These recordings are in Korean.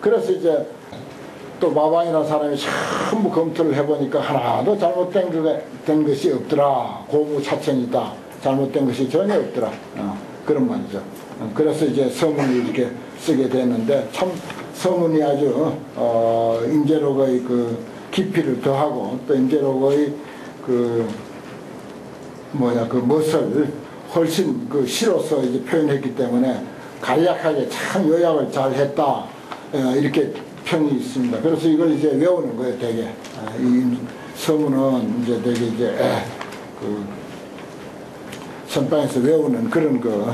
그래서 이제 또 마방이라는 사람이 전부 검토를 해보니까 하나도 잘못된 것이 없더라. 고무차천이다. 잘못된 것이 전혀 없더라. 그런 말이죠. 그래서 이제 서문을 이렇게 쓰게 되는데, 참 서문이 아주 임재록의 그 깊이를 더하고 또 임재록의 그 멋을 훨씬 그 시로서 이제 표현했기 때문에 간략하게 참 요약을 잘 했다. 이렇게 평이 있습니다. 그래서 이걸 이제 외우는 거예요, 되게. 이 서문은 이제 되게 이제 그 선방에서 외우는 그런 그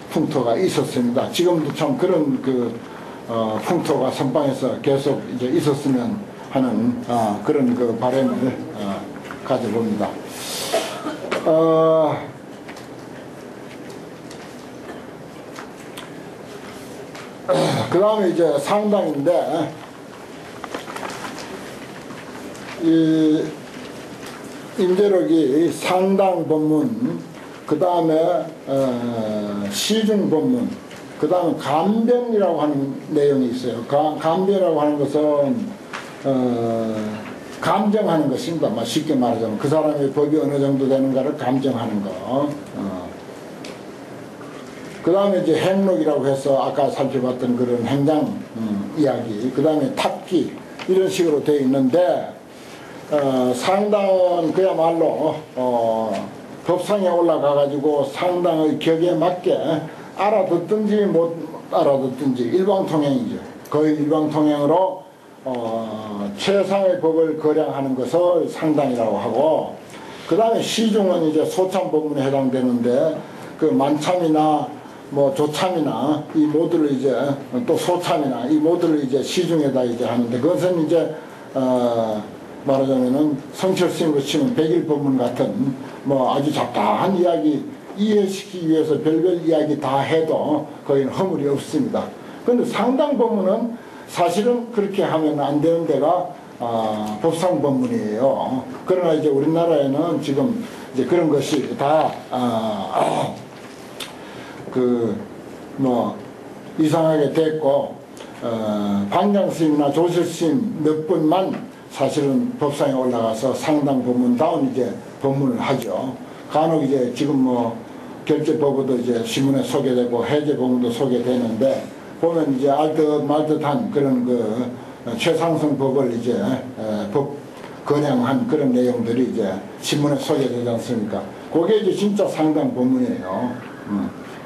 풍토가 있었습니다. 지금도 참 그런 그 풍토가 선방에서 계속 이제 있었으면 하는 그런 그 바람을 가져봅니다. 그 다음에 이제 상당인데, 이 임재록이 상당 본문, 그 다음에 시중 본문, 그 다음에 감변이라고 하는 내용이 있어요. 감변이라고 하는 것은 감정하는 것입니다. 쉽게 말하자면 그 사람의 법이 어느 정도 되는가를 감정하는 거. 그 다음에 이제 행록이라고 해서 아까 살펴봤던 그런 행장 이야기, 그 다음에 탑기, 이런 식으로 되어 있는데, 상당은 그야말로 법상에 올라가 가지고 상당의 격에 맞게 알아듣든지 못 알아듣든지 일방통행이죠. 거의 일방통행으로 최상의 법을 거량하는 것을 상당이라고 하고, 그 다음에 시중은 이제 소참 법문에 해당되는데, 그 만참이나 뭐 조참이나 이 모두를 이제 또 소참이나 이 모두를 이제 시중에다 이제 하는데, 그것은 이제 말하자면은 성철스님으로 치면 백일법문 같은 뭐 아주 잡다한 이야기 이해시키기 위해서 별별 이야기 다 해도 거의 허물이 없습니다. 그런데 상당법문은 사실은 그렇게 하면 안 되는 데가 법상법문이에요. 그러나 이제 우리나라에는 지금 이제 그런 것이 다 이상하게 됐고, 방장스님이나 조실스님 몇 분만 사실은 법상에 올라가서 상당 법문다운 이제 법문을 하죠. 간혹 이제 지금 뭐 결제법도 이제 신문에 소개되고 해제법문도 소개되는데, 보면 이제 알듯 말듯한 그런 그 최상승 법을 이제 법 건양한 그런 내용들이 이제 신문에 소개되지 않습니까? 그게 이제 진짜 상당 법문이에요.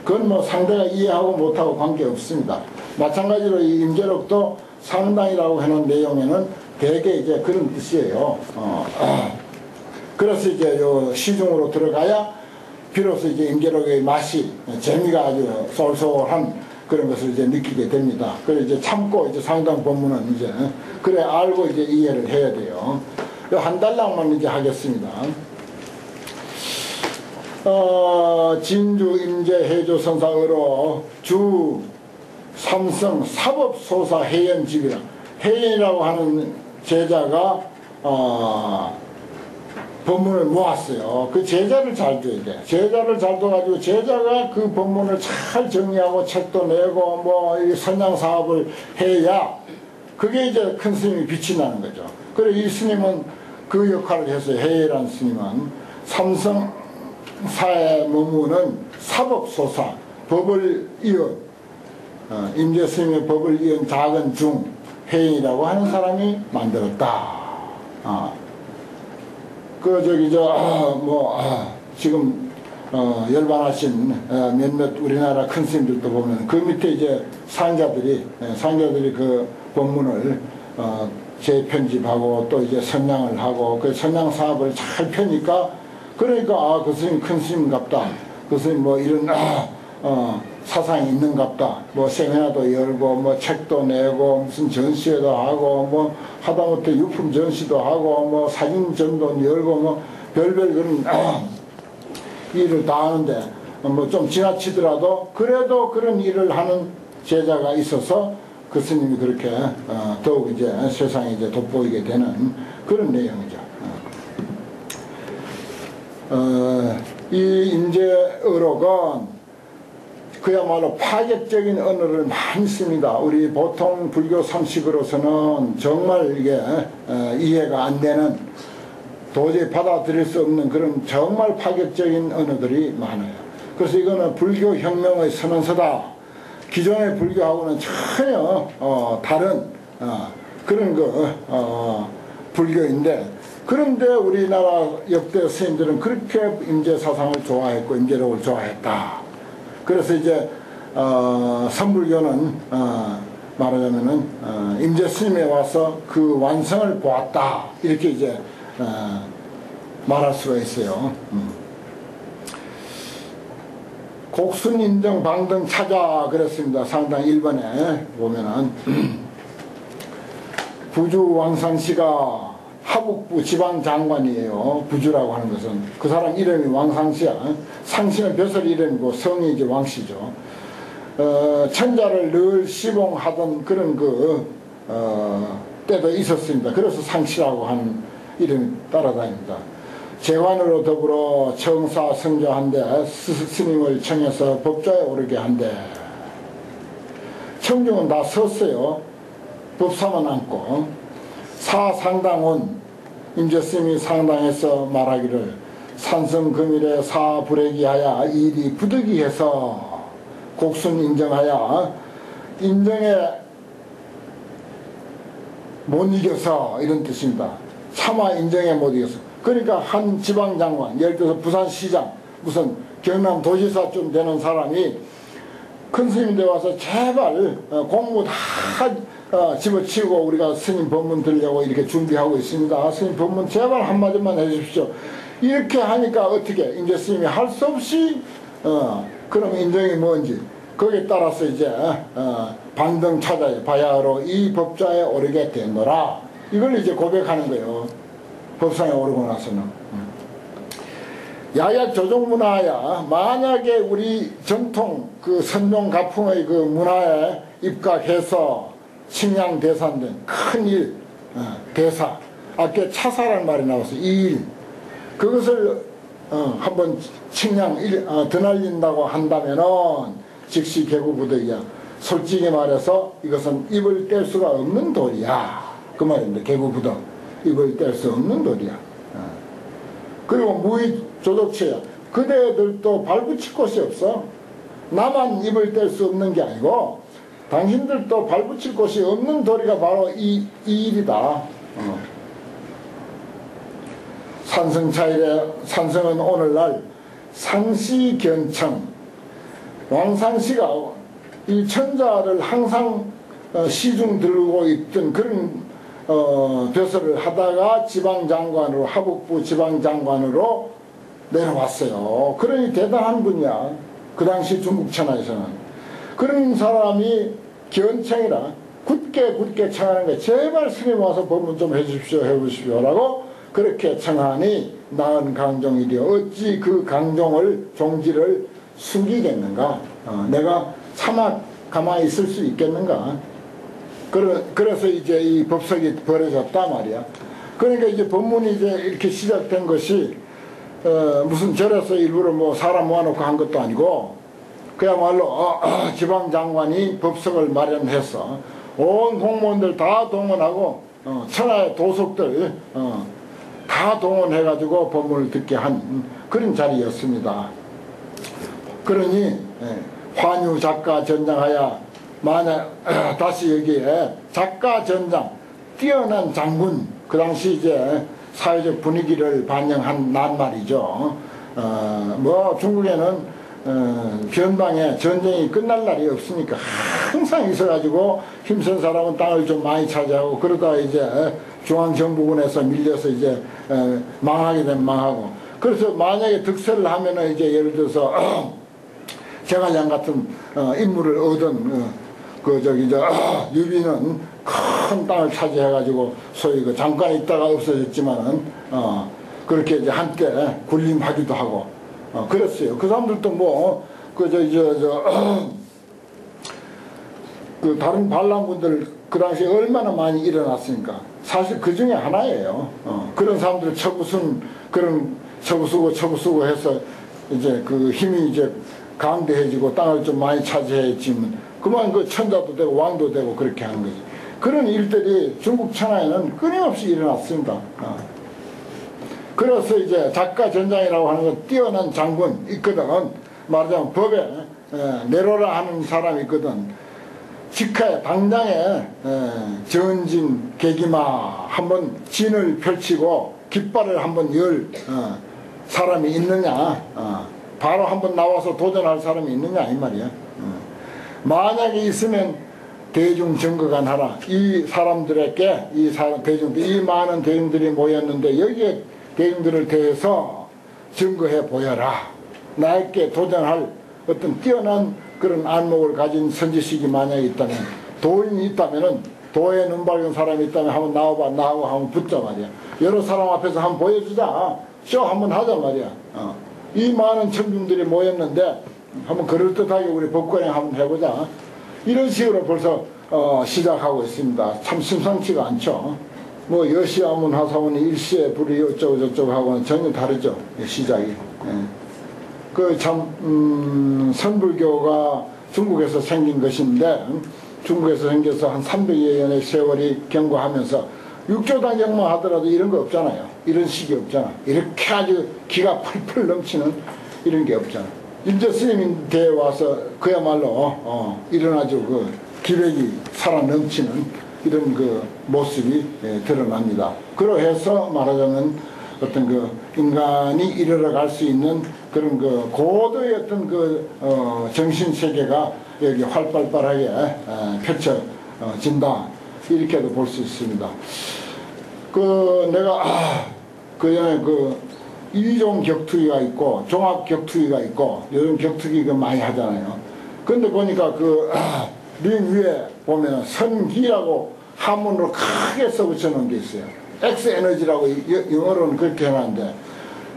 그건 뭐 상대가 이해하고 못하고 관계없습니다. 마찬가지로 이 임재록도 상당이라고 해놓은 내용에는 대개 이제 그런 뜻이에요. 그래서 이제 요 시중으로 들어가야 비로소 이제 임재록의 맛이, 재미가 아주 쏠쏠한 그런 것을 이제 느끼게 됩니다. 그래서 이제 참고 이제 상당 본문은 이제 그래 알고 이제 이해를 해야 돼요. 요 한 달락만 이제 하겠습니다. 진주 임재 해조 선사의로 주 삼성 사법소사 해연집이라, 해연이라고 하는 제자가 법문을 모았어요. 그 제자를 잘 둬야 돼. 제자를 잘 둬가지고 제자가 그 법문을 잘 정리하고 책도 내고 뭐 이 선양 사업을 해야 그게 이제 큰 스님이 빛이 나는 거죠. 그래 이 스님은 그 역할을 했어요. 해연이라는 스님은 삼성사에 머무는 사법소사, 법을 이은 임재 스님의 법을 이은 작은 중 해인이라고 하는 사람이 만들었다. 지금 열반하신 몇몇 우리나라 큰 스님들도 보면 그 밑에 이제 상자들이 그 본문을 재편집하고 또 이제 선양을 하고 그 선양 사업을 잘 펴니까, 그러니까 그 스님 큰 스님갑다. 그 스님 뭐 이런 사상이 있는갑다. 뭐 세미나도 열고 뭐 책도 내고 무슨 전시회도 하고 뭐 하다못해 유품 전시도 하고 뭐 사진전도 열고 뭐 별별 그런 일을 다 하는데, 뭐 좀 지나치더라도 그래도 그런 일을 하는 제자가 있어서 그 스님이 그렇게 더욱 이제 세상에 이제 돋보이게 되는 그런 내용이죠. 이 임재의록은 그야말로 파격적인 언어를 많이 씁니다. 우리 보통 불교 상식으로서는 정말 이게 이해가 안 되는, 도저히 받아들일 수 없는 그런 정말 파격적인 언어들이 많아요. 그래서 이거는 불교 혁명의 선언서다. 기존의 불교하고는 전혀 다른 그런 불교인데, 그런데 우리나라 역대 스님들은 그렇게 임재사상을 좋아했고 임재력을 좋아했다. 그래서 이제 선불교는 말하자면은 임재스님에 와서 그 완성을 보았다, 이렇게 이제 말할 수가 있어요. 곡순인정 방등 찾아 그랬습니다. 상당 1번에 보면은 부주 왕상씨가 하북부 지방장관이에요. 부주라고 하는 것은 그 사람 이름이 왕상씨야. 상씨는 벼슬 이름이고 성이 이제 왕씨죠. 천자를 늘 시봉하던 그런 때도 있었습니다. 그래서 상씨라고 하는 이름이 따라다닙니다. 재관으로 더불어 청사 성조한데 스님을 청해서 법좌에 오르게 한대. 청중은 다 섰어요. 법사만 앉고. 사상당원 임재스님이 상당해서 말하기를 산성금일에 사불애기하여 일이 부득이해서 곡순 인정하여 인정에 못 이겨서, 이런 뜻입니다. 차마 인정에 못 이겨서. 그러니까 한 지방장관, 예를 들어서 부산시장, 무슨 경남도지사 좀 되는 사람이 큰 스님인데 와서 제발 공무 다 집어치우고 우리가 스님 법문 들려고 이렇게 준비하고 있습니다. 스님 법문 제발 한마디만 해주십시오. 이렇게 하니까 어떻게 이제 스님이 할 수 없이 그럼 인정이 뭔지 거기에 따라서 이제 반등 찾아야 바야흐로 이 법좌에 오르게 되노라, 이걸 이제 고백하는 거예요. 법상에 오르고 나서는. 야야 조정문화야, 만약에 우리 전통 그 선종가풍의 그 문화에 입각해서 칭양대사인데 큰일, 대사, 아까 차사란 말이 나와서 이 일, 그것을 한번 칭양 드날린다고 한다면은 즉시 개구부득이야. 솔직히 말해서 이것은 입을 뗄 수가 없는 도리야, 그 말인데, 개구부득, 입을 뗄 수 없는 도리야. 그리고 무의조덕체야. 그대들도 발붙일 곳이 없어. 나만 입을 뗄 수 없는 게 아니고 당신들도 발붙일 곳이 없는 도리가 바로 이 일이다. 산성은 오늘날 상시견청, 왕상시가 이 천자를 항상 시중 들고 있던 그런 벼슬을 하다가 지방장관으로, 하북부 지방장관으로 내려왔어요. 그러니 대단한 분이야. 그 당시 중국 천하에서는. 그런 사람이 견청이라 굳게 청하는 거야. 제발 스님 와서 법문 좀 해주십시오, 해보십시오 라고 그렇게 청하니 나은 강종이리여 어찌 그 강종을 종지를 숨기겠는가. 내가 차마 가만히 있을 수 있겠는가. 그래서 이제 이 법석이 벌어졌단 말이야. 그러니까 이제 법문이 이제 이렇게 시작된 것이 무슨 절에서 일부러 뭐 사람 모아놓고 한 것도 아니고 그야말로 지방장관이 법석을 마련해서 온 공무원들 다 동원하고 천하의 도석들 다 동원해가지고 법문을 듣게 한 그런 자리였습니다. 그러니 환유 작가 전장하야, 만약 다시 여기에 작가 전장, 뛰어난 장군, 그 당시 이제 사회적 분위기를 반영한 낱말이죠. 뭐 중국에는 변방에 전쟁이 끝날 날이 없으니까 항상 있어가지고 힘센 사람은 땅을 좀 많이 차지하고, 그러다 이제 중앙정부군에서 밀려서 이제 망하게 되면 망하고, 그래서 만약에 득세를 하면은 이제 예를 들어서 제갈량 같은 인물을 얻은 유비는 큰 땅을 차지해가지고 소위 그 잠깐 있다가 없어졌지만은 그렇게 이제 한때 군림하기도 하고 그랬어요. 그 사람들도 뭐 그 다른 반란군들 그 당시에 얼마나 많이 일어났으니까 사실 그 중에 하나예요. 그런 사람들 처부수고 해서 이제 그 힘이 이제 강대해지고 땅을 좀 많이 차지해지면 그만 그 천자도 되고 왕도 되고 그렇게 하는 거지. 그런 일들이 중국 천하에는 끊임없이 일어났습니다. 그래서 이제 작가전장이라고 하는 건 뛰어난 장군 있거든. 말하자면 법에 내로라 하는 사람이 있거든. 직하에 당장에 전진 계기마 한번 진을 펼치고 깃발을 한번 열 사람이 있느냐, 바로 한번 나와서 도전할 사람이 있느냐 이 말이야. 만약에 있으면 대중증거관 하라. 이 사람들에게 이 많은 대중들이 모였는데 여기에 대중들을 대해서 증거해 보여라. 나에게 도전할 어떤 뛰어난 그런 안목을 가진 선지식이 만약에 있다면, 도인이 있다면은, 도에 눈 밝은 사람이 있다면 한번 나와봐. 나하고 한번 붙자 말이야. 여러 사람 앞에서 한번 보여주자. 쇼 한번 하자 말이야. 이 많은 청중들이 모였는데 한번 그럴듯하게 우리 법관에 한번 해보자. 이런 식으로 벌써 시작하고 있습니다. 참 심상치가 않죠. 뭐 여시아문 하사문이 일시에 불이 어쩌고 저쩌고 하고는 전혀 다르죠. 시작이. 그 참 선불교가 중국에서 생긴 것인데, 중국에서 생겨서 한 300여 년의 세월이 경과하면서 육조단경만 하더라도 이런 거 없잖아요. 이런 식이 없잖아. 이렇게 아주 기가 펄펄 넘치는 이런 게 없잖아. 임재 스님인 대에 와서 그야말로 이런 아주 그 기백이 살아 넘치는 이런 그 모습이 드러납니다. 그러해서 말하자면 어떤 그 인간이 이르러갈 수 있는 그런 그 고도의 어떤 그 정신 세계가 여기 활발하게 펼쳐진다. 이렇게도 볼 수 있습니다. 그 내가 그 전에 그 이종 격투기가 있고 종합 격투기가 있고 요즘 격투기 그 많이 하잖아요. 근데 보니까 그 링 위에 보면 선기라고 한문으로 크게 써붙여 놓은 게 있어요. 엑스 에너지라고 영어로는 그렇게 해놨는데,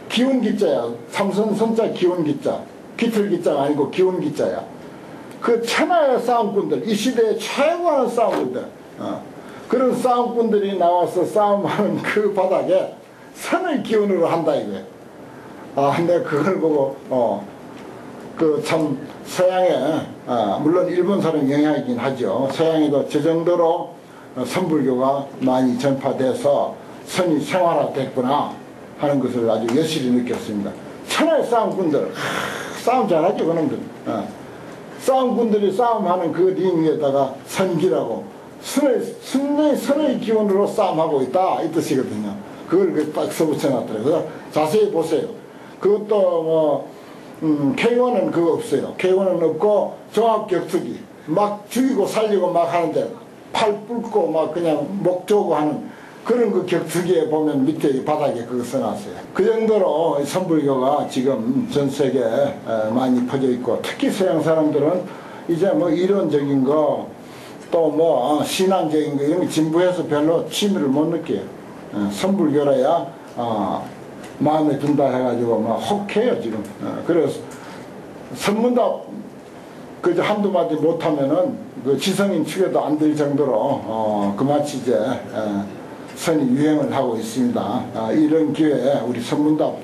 기운 기자야. 삼선 선자 기운 기자. 기틀 기자가 아니고 기운 기자야. 그 천하의 싸움꾼들, 이 시대의 최고의 싸움꾼들, 그런 싸움꾼들이 나와서 싸움하는 그 바닥에 선의 기운으로 한다 이거예요. 내가 그걸 보고 그 참 서양에 물론 일본 사람 영향이긴 하죠. 서양에도 저 정도로 선불교가 많이 전파돼서 선이 생활화됐구나 하는 것을 아주 여실히 느꼈습니다. 천하의 싸움꾼들, 싸움 잘하죠 그놈들. 싸움꾼들이 싸움하는 그 링 위에다가 선기라고 선의 기운으로 싸움하고 있다 이 뜻이거든요. 그걸 딱 써붙여놨더라고요. 그래서 자세히 보세요. 그것도 뭐 K1은 그거 없어요. K1은 없고 종합격투기 막 죽이고 살리고 막 하는데 팔 뿔고 막 그냥 목 조고 하는 그런 그 격투기에 보면 밑에 바닥에 그거 써놨어요. 그 정도로 선불교가 지금 전 세계에 많이 퍼져 있고, 특히 서양 사람들은 이제 뭐 이론적인 거 또 뭐 신앙적인 거 이런 거 진부해서 별로 취미를 못 느껴요. 선불교라야 마음에 든다 해가지고 막 혹해요 지금. 그래서 선문답 그저 한두 마디 못하면은 그 지성인 축에도 안 될 정도로 그마치 이제 선이 유행을 하고 있습니다. 이런 기회에 우리 선문답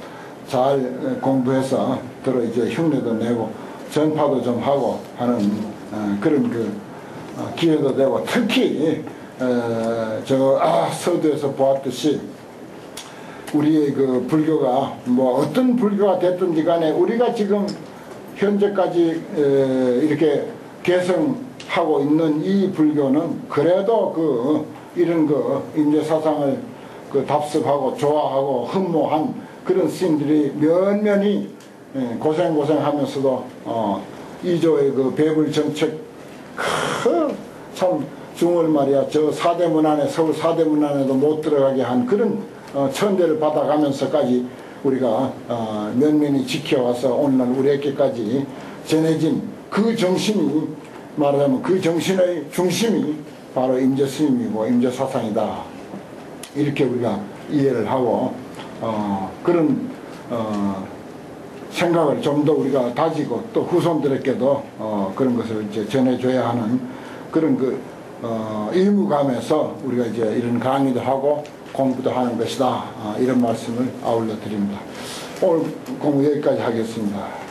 잘 공부해서 들어 이제 흉내도 내고 전파도 좀 하고 하는 그런 그 기회도 되고, 특히 서두에서 보았듯이 우리의 그 불교가 뭐 어떤 불교가 됐든지 간에 우리가 지금 현재까지 이렇게 개성하고 있는 이 불교는 그래도 그 이런 그 임재사상을 그 답습하고 좋아하고 흠모한 그런 스님들이 면면이 고생하면서도 이조의 그 배불 정책 참 중월 말이야 저 사대문 안에 서울 사대문 안에도 못 들어가게 한 그런 천대를 받아가면서까지 우리가 면면히 지켜와서 오늘날 우리에게까지 전해진 그 정신이 말하자면 그 정신의 중심이 바로 임재스님이고 임재사상이다. 이렇게 우리가 이해를 하고 그런 생각을 좀 더 우리가 다지고 또 후손들에게도 그런 것을 이제 전해줘야 하는 그런 그 의무감에서 우리가 이제 이런 강의도 하고 공부도 하는 것이다. 이런 말씀을 아울러 드립니다. 오늘 공부 여기까지 하겠습니다.